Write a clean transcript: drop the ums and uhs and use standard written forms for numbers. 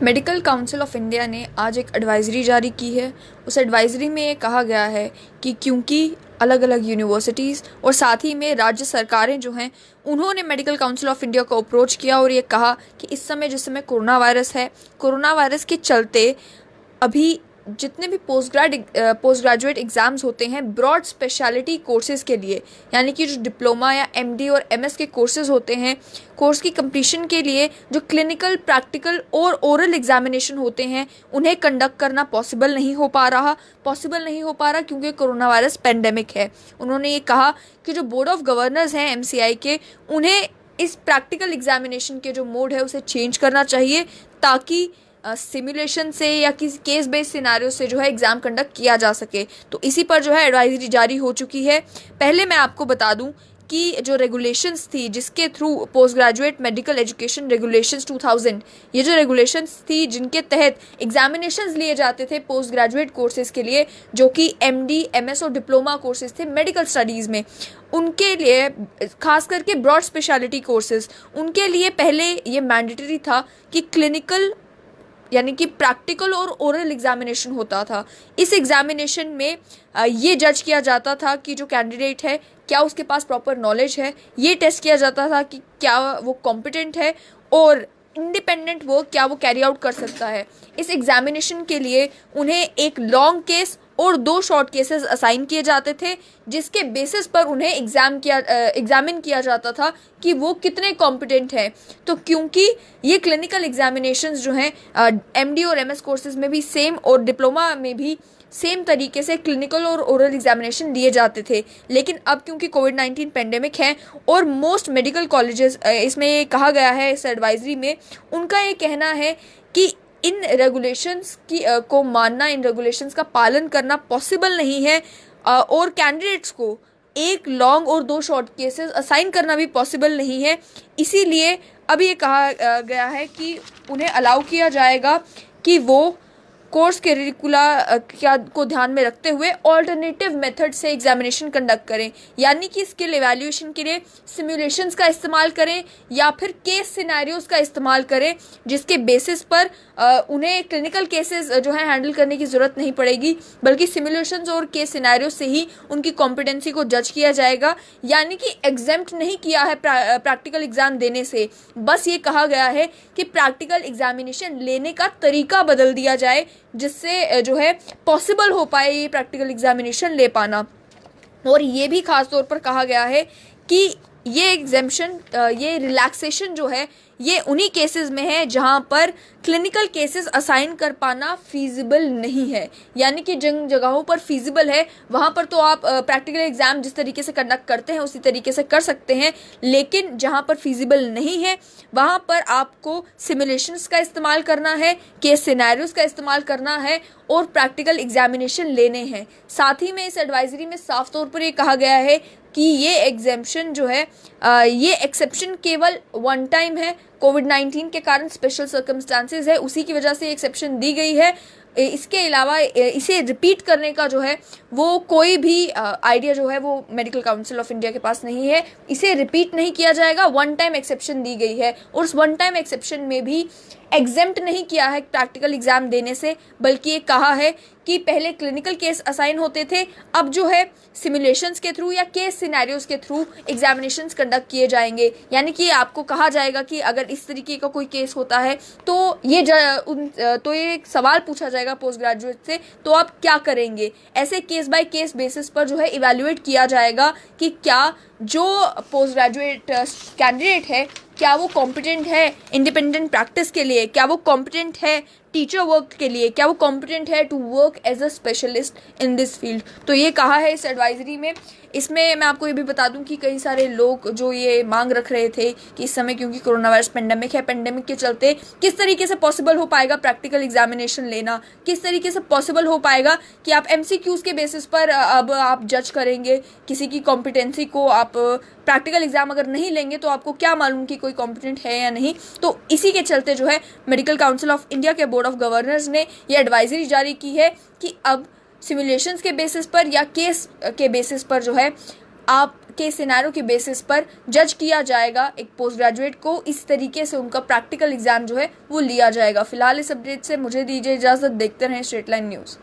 Medical council of India ने आज एक एडवाइजरी जारी की है। उस एडवाइजरी में ये कहा गया है कि क्योंकि अलग अलग यूनिवर्सिटीज़ और साथ ही में राज्य सरकारें जो हैं उन्होंने मेडिकल काउंसिल ऑफ इंडिया को अप्रोच किया और ये कहा कि इस समय जिस समय कोरोना वायरस है, कोरोना वायरस के चलते अभी जितने भी पोस्ट ग्रेजुएट एग्ज़ाम्स होते हैं ब्रॉड स्पेशलिटी कोर्सेज़ के लिए, यानी कि जो डिप्लोमा या एमडी और एमएस के कोर्सेज़ होते हैं, कोर्स की कंप्लीशन के लिए जो क्लिनिकल, प्रैक्टिकल और ओरल एग्जामिनेशन होते हैं उन्हें कंडक्ट करना पॉसिबल नहीं हो पा रहा क्योंकि कोरोना वायरस पेंडेमिक है। उन्होंने ये कहा कि जो बोर्ड ऑफ गवर्नर्स हैं एमसीआई के, उन्हें इस प्रैक्टिकल एग्जामिनेशन के जो मोड है उसे चेंज करना चाहिए ताकि सिमुलेशन से या किसी केस बेस्ड सिनारियो से जो है एग्ज़ाम कंडक्ट किया जा सके। तो इसी पर जो है एडवाइजरी जारी हो चुकी है। पहले मैं आपको बता दूं कि जो रेगुलेशंस थी जिसके through post graduate medical education regulations 2000, ये जो रेगुलेशंस थी जिनके तहत एग्जामिनेशंस लिए जाते थे पोस्ट ग्रेजुएट कोर्सेज़ के लिए, जो कि एमडी, एमएस और डिप्लोमा कोर्सेज़ थे मेडिकल स्टडीज़ में, उनके लिए खास करके ब्रॉड स्पेशलिटी कोर्सेज़, उनके लिए पहले ये मैंडेटरी था कि क्लिनिकल यानी कि प्रैक्टिकल और ओरल एग्जामिनेशन होता था। इस एग्जामिनेशन में ये जज किया जाता था कि जो कैंडिडेट है क्या उसके पास प्रॉपर नॉलेज है, ये टेस्ट किया जाता था कि क्या वो कॉम्पिटेंट है और इंडिपेंडेंट वर्क क्या वो कैरी आउट कर सकता है। इस एग्जामिनेशन के लिए उन्हें एक लॉन्ग केस और 2 शॉर्ट केसेस असाइन किए जाते थे, जिसके बेसिस पर उन्हें एग्जामिन किया जाता था कि वो कितने कॉम्पिटेंट हैं। तो क्योंकि ये क्लिनिकल एग्जामिनेशंस जो हैं एमडी और एमएस कोर्सेज में भी सेम और डिप्लोमा में भी सेम तरीके से क्लिनिकल और ओरल एग्जामिनेशन दिए जाते थे, लेकिन अब क्योंकि कोविड-19 पेंडेमिक है और मोस्ट मेडिकल कॉलेजेस, इसमें ये कहा गया है इस एडवाइजरी में, उनका ये कहना है कि इन रेगुलेशंस की को मानना, इन रेगुलेशंस का पालन करना पॉसिबल नहीं है और कैंडिडेट्स को एक लॉन्ग और 2 शॉर्ट केसेस असाइन करना भी पॉसिबल नहीं है। इसीलिए अब ये कहा गया है कि उन्हें अलाउ किया जाएगा कि वो कोर्स करिकुला को ध्यान में रखते हुए ऑल्टरनेटिव मेथड से एग्जामिनेशन कंडक्ट करें, यानी कि स्किल एवेल्यूएशन के लिए सिमुलेशंस का इस्तेमाल करें या फिर केस सिनेरियोज का इस्तेमाल करें, जिसके बेसिस पर उन्हें क्लिनिकल केसेस जो है हैंडल करने की ज़रूरत नहीं पड़ेगी, बल्कि सिमुलेशंस और केस सिनेरियो से ही उनकी कॉम्पिटेंसी को जज किया जाएगा। यानी कि एग्जेम्प्ट नहीं किया है प्रैक्टिकल एग्जाम देने से, बस ये कहा गया है कि प्रैक्टिकल एग्जामिनेशन लेने का तरीका बदल दिया जाए, जिससे जो है पॉसिबल हो पाए ये प्रैक्टिकल एग्जामिनेशन ले पाना। और ये भी खास तौर पर कहा गया है कि ये एग्जेम्पशन, ये रिलैक्सेशन जो है ये उन्हीं केसेस में है जहां पर क्लिनिकल केसेस असाइन कर पाना फीजिबल नहीं है। यानी कि जिन जगहों पर फीजिबल है वहां पर तो आप प्रैक्टिकल एग्जाम जिस तरीके से कंडक्ट करते हैं उसी तरीके से कर सकते हैं, लेकिन जहां पर फीजिबल नहीं है वहां पर आपको सिमुलेशंस का इस्तेमाल करना है, केस सिनेरियोज का इस्तेमाल करना है और प्रैक्टिकल एग्जामिनेशन लेने हैं। साथ ही में इस एडवाइजरी में साफ तौर पर ये कहा गया है कि ये एग्जेम्पशन जो है, ये एक्सेप्शन केवल 1 टाइम है, कोविड-19 के कारण स्पेशल सर्कमस्टांसेस है, उसी की वजह से एक्सेप्शन दी गई है। इसके अलावा इसे रिपीट करने का जो है वो कोई भी आइडिया जो है वो मेडिकल काउंसिल ऑफ इंडिया के पास नहीं है। इसे रिपीट नहीं किया जाएगा, 1 टाइम एक्सेप्शन दी गई है और उस 1 टाइम एक्सेप्शन में भी एग्जेम्प्ट नहीं किया है प्रैक्टिकल एग्जाम देने से, बल्कि ये कहा है कि पहले क्लिनिकल केस असाइन होते थे, अब जो है सिमुलेशंस के थ्रू या केस सिनेरियोज के थ्रू एग्जामिनेशंस कंडक्ट किए जाएंगे। यानी कि आपको कहा जाएगा कि अगर इस तरीके का कोई केस होता है तो ये एक सवाल पूछा जाएगा पोस्ट ग्रेजुएट से, तो आप क्या करेंगे। ऐसे केस बाय केस बेसिस पर जो है इवैल्यूएट किया जाएगा कि क्या जो पोस्ट ग्रेजुएट कैंडिडेट है क्या वो कॉम्पिटेंट है इंडिपेंडेंट प्रैक्टिस के लिए, क्या वो कॉम्पिटेंट है टीचर वर्क के लिए, क्या वो कॉम्पिटेंट है to work as a specialist in this field. तो ये कहा है इस एडवाइजरी में। इसमें मैं आपको ये भी बता दूं कि कई सारे लोग जो ये मांग रख रहे थे कि इस समय क्योंकि कोरोना वायरस पेंडेमिक है, पेंडेमिक के चलते किस तरीके से पॉसिबल हो पाएगा प्रैक्टिकल एग्जामिनेशन लेना, किस तरीके से पॉसिबल हो पाएगा कि आप एमसीक्यूज के बेसिस पर अब आप जज करेंगे किसी की कॉम्पिटेंसी को। आप प्रैक्टिकल एग्जाम अगर नहीं लेंगे तो आपको क्या मालूम कि कोई कॉम्पिटेंट है या नहीं। तो इसी के चलते जो है मेडिकल काउंसिल ऑफ इंडिया के बोर्ड ऑफ गवर्नर्स ने ये एडवाइजरी जारी की है कि अब सिमुलेशंस के बेसिस पर या केस के बेसिस पर जो है आप के सिनेरियो की बेसिस पर जज किया जाएगा एक पोस्ट ग्रेजुएट को, इस तरीके से उनका प्रैक्टिकल एग्जाम जो है वो लिया जाएगा। फिलहाल इस अपडेट से मुझे दीजिए इजाज़त, देखते रहें स्ट्रेट लाइन न्यूज़।